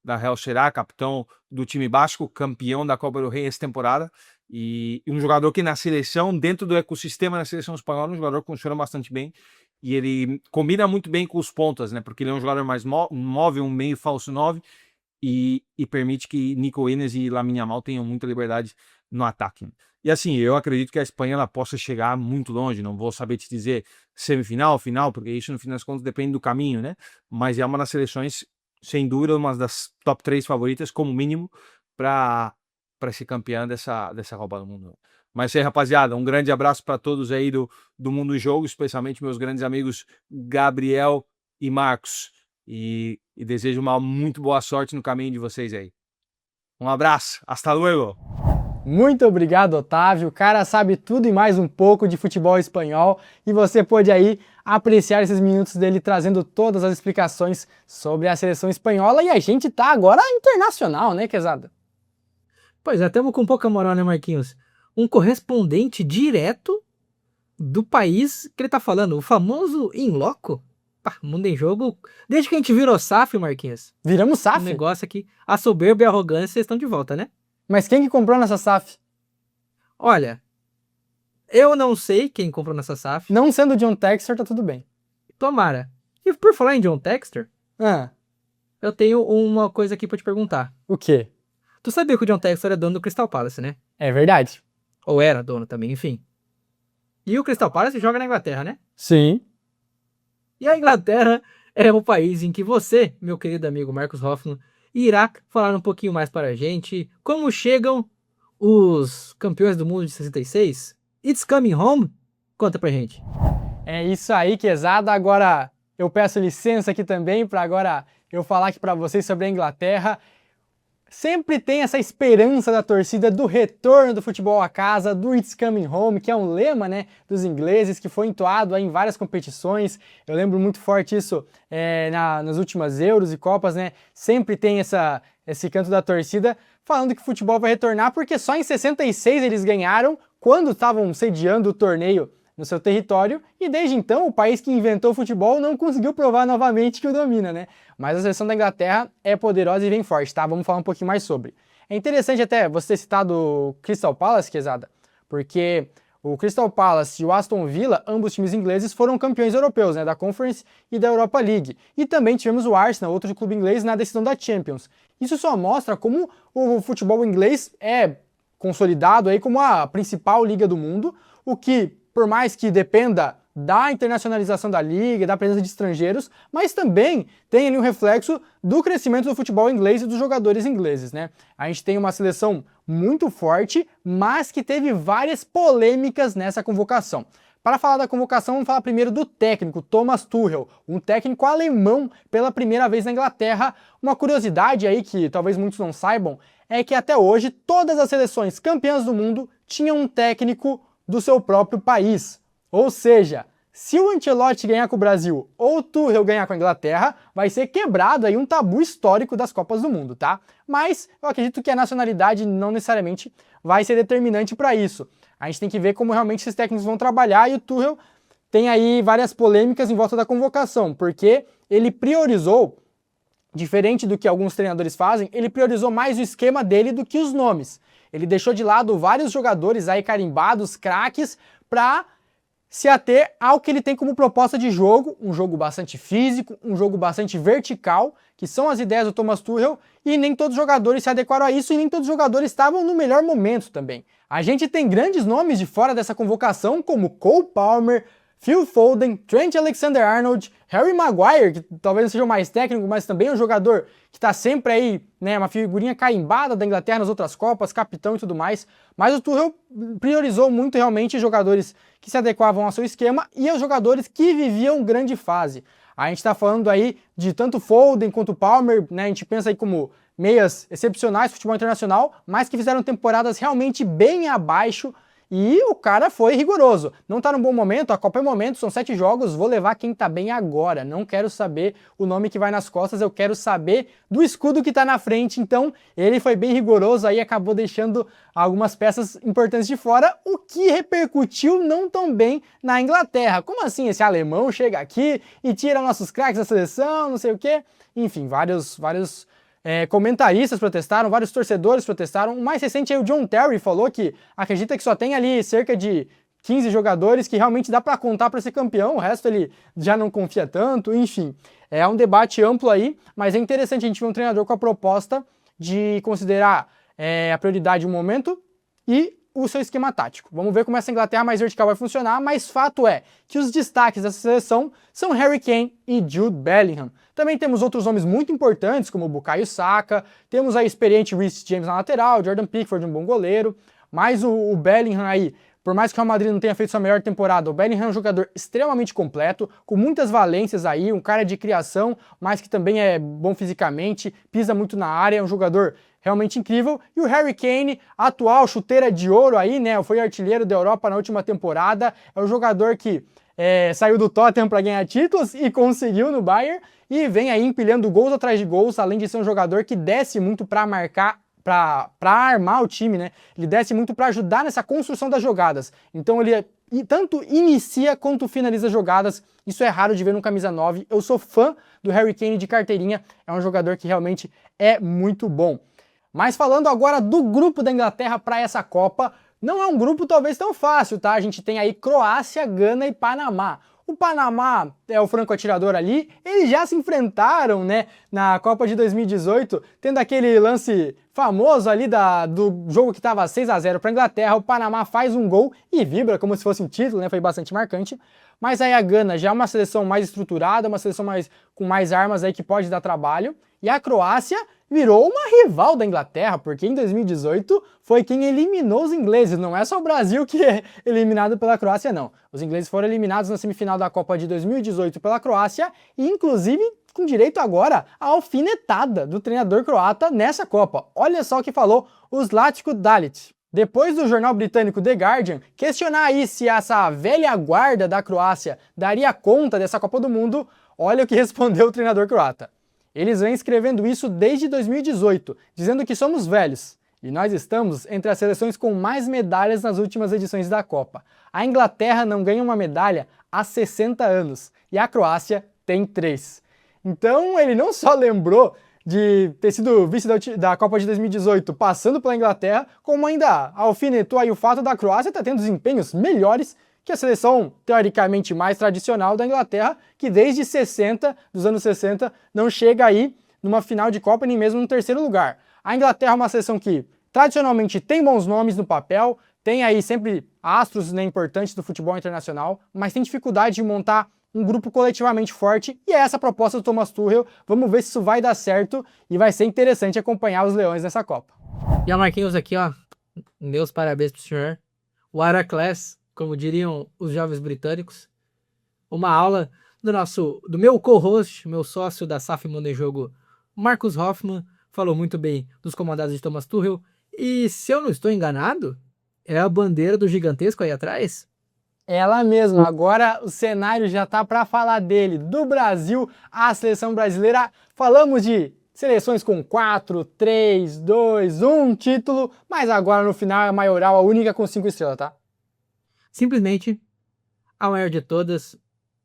da Real Sociedad, capitão do time basco, campeão da Copa do Rei essa temporada, e um jogador que na seleção, dentro do ecossistema da seleção espanhola, um jogador que funciona bastante bem, e ele combina muito bem com os pontas, né? Porque ele é um jogador mais móvel, um meio falso 9, e permite que Nico Williams e Lamine Yamal tenham muita liberdade no ataque. E assim, eu acredito que a Espanha ela possa chegar muito longe. Não vou saber te dizer semifinal, final, porque isso no fim das contas depende do caminho, né? Mas é uma das seleções, sem dúvida, uma das top 3 favoritas, como mínimo, para ser campeã dessa Copa do Mundo. Mas aí, rapaziada, um grande abraço para todos aí do Mundo do Jogo, especialmente meus grandes amigos Gabriel e Marcos. E desejo uma muito boa sorte no caminho de vocês aí. Um abraço, hasta luego!
Muito obrigado, Otávio. O cara sabe tudo e mais um pouco de futebol espanhol, e você pôde aí apreciar esses minutos dele trazendo todas as explicações sobre a seleção espanhola, e a gente tá agora internacional, né, Quezada?
Pois é, estamos com pouca moral, né, Marquinhos? Um correspondente direto do país que ele tá falando, o famoso in loco. Pá, Mundo em Jogo, desde que a gente virou SAF, Marquinhos.
Viramos
O
SAF?
negócio aqui, a soberba e a arrogância estão de volta, né?
Mas quem que comprou nessa SAF?
Olha, eu não sei quem comprou nessa SAF.
Não sendo John Textor, tá tudo bem.
Tomara. E por falar em John Textor,
Ah,
eu tenho uma coisa aqui pra te perguntar.
o quê?
Tu sabia que o John Textor é dono do Crystal Palace, né?
É verdade.
Ou era dono também, enfim. E o Crystal Palace joga na Inglaterra, né?
Sim.
E a Inglaterra é o país em que você, meu querido amigo Marcos Hoffman, irá falar um pouquinho mais para a gente como chegam os campeões do mundo de 66. It's coming home? Conta pra gente.
É isso aí, Quezada. Agora eu peço licença aqui também para agora eu falar aqui para vocês sobre a Inglaterra. Sempre tem essa esperança da torcida do retorno do futebol à casa, do It's Coming Home, que é um lema, né, dos ingleses, que foi entoado aí em várias competições. Eu lembro muito forte isso nas últimas Euros e Copas, né? Sempre tem esse canto da torcida falando que o futebol vai retornar, porque só em 66 eles ganharam, quando estavam sediando o torneio no seu território, e desde então o país que inventou o futebol não conseguiu provar novamente que o domina, né? Mas a seleção da Inglaterra é poderosa e vem forte, tá? Vamos falar um pouquinho mais sobre. É interessante até você ter citado o Crystal Palace, Quezada, porque o Crystal Palace e o Aston Villa, ambos times ingleses, foram campeões europeus, né? Da Conference e da Europa League. E também tivemos o Arsenal, outro clube inglês, na decisão da Champions. Isso só mostra como o futebol inglês é consolidado aí como a principal liga do mundo, o que, por mais que dependa da internacionalização da liga, da presença de estrangeiros, mas também tem ali um reflexo do crescimento do futebol inglês e dos jogadores ingleses, né? A gente tem uma seleção muito forte, mas que teve várias polêmicas nessa convocação. Para falar da convocação, vamos falar primeiro do técnico, Thomas Tuchel, um técnico alemão pela primeira vez na Inglaterra. Uma curiosidade aí que talvez muitos não saibam, é que até hoje todas as seleções campeãs do mundo tinham um técnico do seu próprio país. Ou seja, se o Ancelotti ganhar com o Brasil ou o Tuchel ganhar com a Inglaterra, vai ser quebrado aí um tabu histórico das Copas do Mundo, tá? Mas eu acredito que a nacionalidade não necessariamente vai ser determinante para isso. A gente tem que ver como realmente esses técnicos vão trabalhar, e o Tuchel tem aí várias polêmicas em volta da convocação, porque ele priorizou, diferente do que alguns treinadores fazem, ele priorizou mais o esquema dele do que os nomes. Ele deixou de lado vários jogadores aí carimbados, craques, para se ater ao que ele tem como proposta de jogo, um jogo bastante físico, um jogo bastante vertical, que são as ideias do Thomas Tuchel, e nem todos os jogadores se adequaram a isso, e nem todos os jogadores estavam no melhor momento também. A gente tem grandes nomes de fora dessa convocação, como Cole Palmer, Phil Foden, Trent Alexander-Arnold, Harry Maguire, que talvez não seja o mais técnico, mas também é um jogador que está sempre aí, né, uma figurinha carimbada da Inglaterra nas outras Copas, capitão e tudo mais. Mas o Tuchel priorizou muito realmente jogadores que se adequavam ao seu esquema e os jogadores que viviam grande fase. A gente está falando aí de tanto Foden quanto Palmer, né, a gente pensa aí como meias excepcionais do futebol internacional, mas que fizeram temporadas realmente bem abaixo. E o cara foi rigoroso. Não tá num bom momento, a Copa é momento, são 7 jogos, vou levar quem tá bem agora. Não quero saber o nome que vai nas costas, eu quero saber do escudo que tá na frente. Então, ele foi bem rigoroso, aí acabou deixando algumas peças importantes de fora, o que repercutiu não tão bem na Inglaterra. Como assim esse alemão chega aqui e tira nossos craques da seleção, não sei o quê? Enfim, vários comentaristas protestaram, vários torcedores protestaram. O mais recente aí, o John Terry, falou que acredita que só tem ali cerca de 15 jogadores que realmente dá para contar para ser campeão, o resto ele já não confia tanto, enfim. É um debate amplo aí, mas é interessante a gente ver um treinador com a proposta de considerar a prioridade do momento e o seu esquema tático. Vamos ver como essa Inglaterra mais vertical vai funcionar, mas fato é que os destaques dessa seleção são Harry Kane e Jude Bellingham. Também temos outros nomes muito importantes, como o Bukayo Saka, temos a experiente Reece James na lateral, Jordan Pickford, um bom goleiro, mas o Bellingham aí, por mais que o Real Madrid não tenha feito sua melhor temporada, o Bellingham é um jogador extremamente completo, com muitas valências aí, um cara de criação, mas que também é bom fisicamente, pisa muito na área, é um jogador realmente incrível. E o Harry Kane, atual chuteira de ouro aí, né, foi artilheiro da Europa na última temporada, é um jogador que saiu do Tottenham para ganhar títulos e conseguiu no Bayern, e vem aí empilhando gols atrás de gols, além de ser um jogador que desce muito para marcar, para armar o time, né? Ele desce muito para ajudar nessa construção das jogadas. Então ele tanto inicia quanto finaliza jogadas. Isso é raro de ver no camisa 9. Eu sou fã do Harry Kane de carteirinha. É um jogador que realmente é muito bom. Mas falando agora do grupo da Inglaterra para essa Copa, não é um grupo talvez tão fácil, tá? A gente tem aí Croácia, Gana e Panamá. O Panamá é o franco atirador ali, eles já se enfrentaram, né, na Copa de 2018, tendo aquele lance famoso ali do jogo que estava 6-0 para a Inglaterra. O Panamá faz um gol e vibra como se fosse um título, né, foi bastante marcante. Mas aí a Gana já é uma seleção mais estruturada, uma seleção com mais armas aí que pode dar trabalho. E a Croácia virou uma rival da Inglaterra, porque em 2018 foi quem eliminou os ingleses. Não é só o Brasil que é eliminado pela Croácia, não. Os ingleses foram eliminados na semifinal da Copa de 2018 pela Croácia e, inclusive, com direito agora à alfinetada do treinador croata nessa Copa. Olha só o que falou o Zlatko Dalic. Depois do jornal britânico The Guardian questionar aí se essa velha guarda da Croácia daria conta dessa Copa do Mundo, olha o que respondeu o treinador croata. Eles vêm escrevendo isso desde 2018, dizendo que somos velhos, e nós estamos entre as seleções com mais medalhas nas últimas edições da Copa. A Inglaterra não ganha uma medalha há 60 anos, e a Croácia tem 3. Então ele não só lembrou de ter sido vice da Copa de 2018 passando pela Inglaterra, como ainda alfinetou aí o fato da Croácia estar tendo desempenhos melhores que a seleção teoricamente mais tradicional da Inglaterra, que desde dos anos 60, não chega aí numa final de Copa nem mesmo no terceiro lugar. A Inglaterra é uma seleção que tradicionalmente tem bons nomes no papel, tem aí sempre astros, né, importantes do futebol internacional, mas tem dificuldade de montar um grupo coletivamente forte, e é essa a proposta do Thomas Tuchel. Vamos ver se isso vai dar certo, e vai ser interessante acompanhar os Leões nessa Copa.
E a Marquinhos aqui, ó, meus parabéns pro senhor. What a class, como diriam os jovens britânicos. Uma aula do meu co-host, meu sócio da SAF Mundo em Jogo, Marcos Hoffman, falou muito bem dos comandados de Thomas Tuchel. E se eu não estou enganado, é a bandeira do gigantesco aí atrás?
Ela mesma. Agora o cenário já tá para falar dele. Do Brasil à seleção brasileira. Falamos de seleções com 4, 3, 2, 1 título, mas agora no final é a maioral, a única com 5 estrelas, tá?
Simplesmente a maior de todas,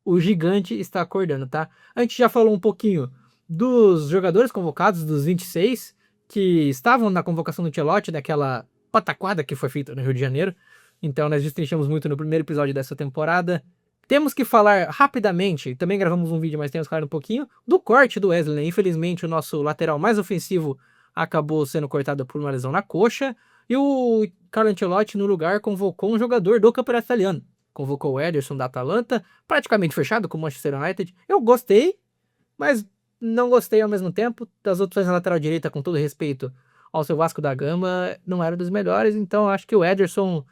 o gigante está acordando, tá? A gente já falou um pouquinho dos jogadores convocados, dos 26, que estavam na convocação do Ancelotti, daquela pataquada que foi feita no Rio de Janeiro. Então nós destrinchamos muito no primeiro episódio dessa temporada. Temos que falar rapidamente, também gravamos um vídeo, mas temos que falar um pouquinho, do corte do Wesley, né? Infelizmente o nosso lateral mais ofensivo acabou sendo cortado por uma lesão na coxa, e o Carlo Ancelotti no lugar convocou um jogador do campeonato italiano. Convocou o Ederson da Atalanta, praticamente fechado com o Manchester United. Eu gostei, mas não gostei ao mesmo tempo. Das opções na lateral direita, com todo respeito ao seu Vasco da Gama, não era dos melhores, então acho que o Ederson,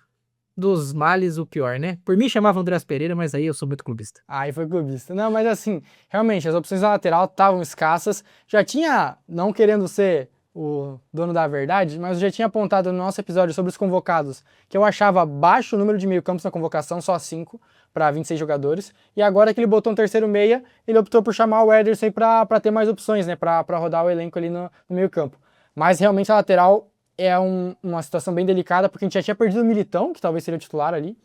dos males, o pior, né? Por mim chamava Andreas Pereira, mas aí eu sou muito clubista.
Aí foi clubista. Não, mas assim, realmente, as opções da lateral estavam escassas. Já tinha, não querendo ser o dono da verdade, mas eu já tinha apontado no nosso episódio sobre os convocados, que eu achava baixo o número de meio-campos na convocação, só 5 para 26 jogadores. E agora que ele botou um terceiro meia, ele optou por chamar o Ederson para ter mais opções, né? Para rodar o elenco ali no meio-campo. Mas realmente a lateral é uma situação bem delicada, porque a gente já tinha perdido o Militão, que talvez seria o titular ali,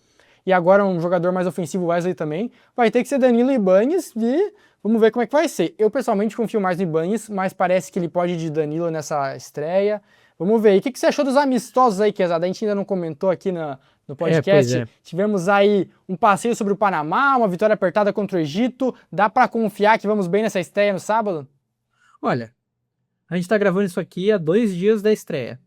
e agora um jogador mais ofensivo, o Wesley também, vai ter que ser Danilo e Ibañez, e vamos ver como é que vai ser. Eu pessoalmente confio mais no Ibañez, mas parece que ele pode ir de Danilo nessa estreia. Vamos ver. E o que você achou dos amistosos aí, Quezada? A gente ainda não comentou aqui no podcast. Tivemos aí um passeio sobre o Panamá, uma vitória apertada contra o Egito. Dá pra confiar que vamos bem nessa estreia no sábado?
Olha, a gente tá gravando isso aqui há 2 dias da estreia.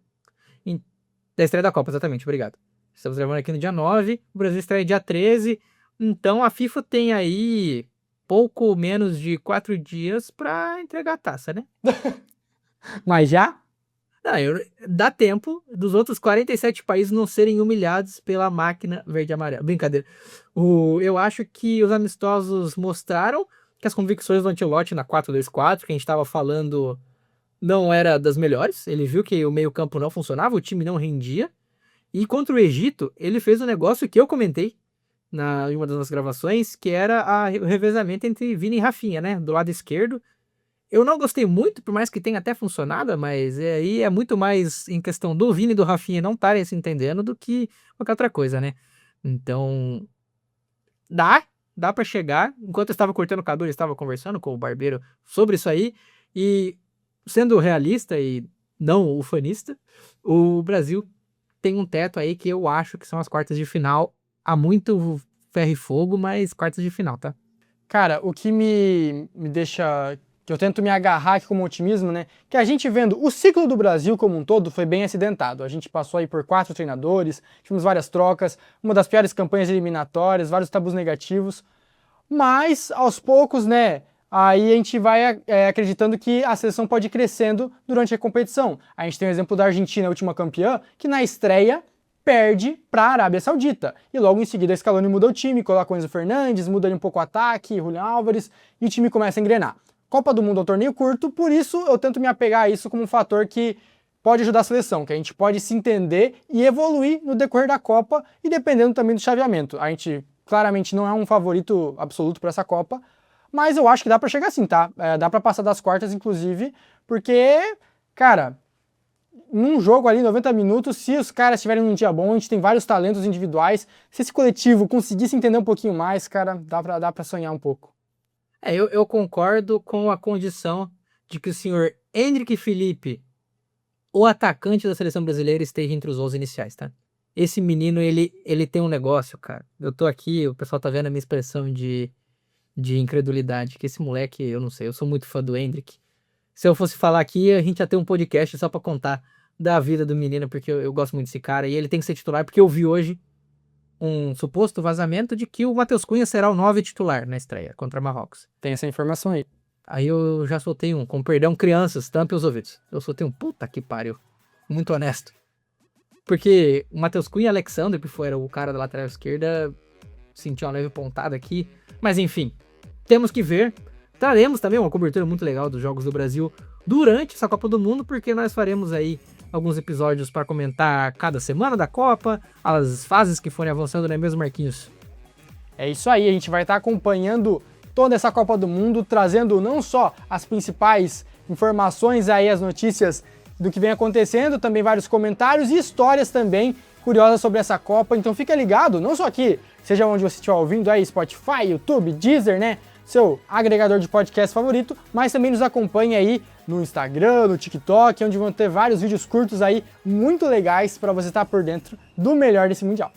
Da estreia da Copa, exatamente, obrigado. Estamos gravando aqui no dia 9, o Brasil estreia dia 13, então a FIFA tem aí pouco menos de 4 dias pra entregar a taça, né?
Mas já?
Não, dá tempo dos outros 47 países não serem humilhados pela máquina verde e amarela. Brincadeira. Eu acho que os amistosos mostraram que as convicções do Ancelotti na 4-2-4, que a gente estava falando, não era das melhores. Ele viu que o meio-campo não funcionava, o time não rendia. E contra o Egito, ele fez um negócio que eu comentei em uma das nossas gravações, que era o revezamento entre Vini e Rafinha, né? Do lado esquerdo. Eu não gostei muito, por mais que tenha até funcionado, mas aí é muito mais em questão do Vini e do Rafinha não estarem se entendendo do que qualquer outra coisa, né? Então, dá pra chegar. Enquanto eu estava cortando o cabelo, eu estava conversando com o barbeiro sobre isso aí, e sendo realista e não ufanista, o Brasil tem um teto aí que eu acho que são as quartas de final. Há muito ferro e fogo, mas quartas de final, tá?
Cara, o que me deixa, que eu tento me agarrar aqui como otimismo, né? Que a gente vendo o ciclo do Brasil como um todo foi bem acidentado. A gente passou aí por 4 treinadores, tivemos várias trocas, uma das piores campanhas eliminatórias, vários tabus negativos. Mas, aos poucos, né? Aí a gente vai acreditando que a seleção pode ir crescendo durante a competição. A gente tem o exemplo da Argentina, a última campeã, que na estreia perde para a Arábia Saudita. E logo em seguida a Scaloni muda o time, coloca o Enzo Fernandes, muda ali um pouco o ataque, Julián Álvares, e o time começa a engrenar. Copa do Mundo é um torneio curto, por isso eu tento me apegar a isso como um fator que pode ajudar a seleção, que a gente pode se entender e evoluir no decorrer da Copa, e dependendo também do chaveamento. A gente claramente não é um favorito absoluto para essa Copa, mas eu acho que dá pra chegar assim, tá? Dá pra passar das quartas, inclusive, porque, cara, num jogo ali, 90 minutos, se os caras estiverem num dia bom, a gente tem vários talentos individuais, se esse coletivo conseguisse entender um pouquinho mais, cara, dá pra sonhar um pouco.
Eu concordo com a condição de que o senhor Endrick Felipe, o atacante da seleção brasileira, esteja entre os 11 iniciais, tá? Esse menino, ele tem um negócio, cara. Eu tô aqui, o pessoal tá vendo a minha expressão de incredulidade, que esse moleque, eu não sei, eu sou muito fã do Endrick. Se eu fosse falar aqui, a gente ia ter um podcast só pra contar da vida do menino, porque eu gosto muito desse cara, e ele tem que ser titular, porque eu vi hoje um suposto vazamento de que o Matheus Cunha será o 9 titular na estreia contra Marrocos.
Tem essa informação aí.
Aí eu já soltei um, com perdão, crianças, tampem os ouvidos. Eu soltei um, puta que pariu, muito honesto. Porque o Matheus Cunha e o Alexandre, que foi o cara da lateral esquerda, sentiu uma leve pontada aqui, mas enfim, temos que ver. Traremos também uma cobertura muito legal dos Jogos do Brasil durante essa Copa do Mundo, porque nós faremos aí alguns episódios para comentar cada semana da Copa, as fases que forem avançando, não é mesmo, Marquinhos?
É isso aí, a gente vai estar acompanhando toda essa Copa do Mundo, trazendo não só as principais informações aí, as notícias do que vem acontecendo, também vários comentários e histórias também curiosas sobre essa Copa, então fica ligado, não só aqui, seja onde você estiver ouvindo aí, Spotify, YouTube, Deezer, né, seu agregador de podcast favorito, mas também nos acompanhe aí no Instagram, no TikTok, onde vão ter vários vídeos curtos aí, muito legais para você estar por dentro do melhor desse Mundial.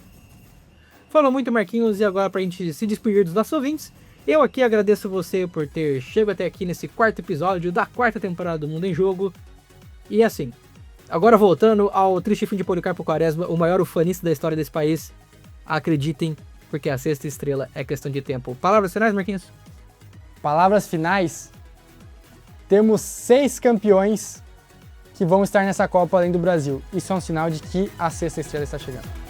Falou muito, Marquinhos, e agora pra gente se despedir dos nossos ouvintes, eu aqui agradeço você por ter chegado até aqui nesse 4º episódio da 4ª temporada do Mundo em Jogo, e assim, agora voltando ao triste fim de Policarpo Quaresma, o maior ufanista da história desse país, acreditem, porque a 6ª estrela é questão de tempo. Palavras finais, Marquinhos?
Palavras finais, temos 6 campeões que vão estar nessa Copa além do Brasil. Isso é um sinal de que a 6ª estrela está chegando.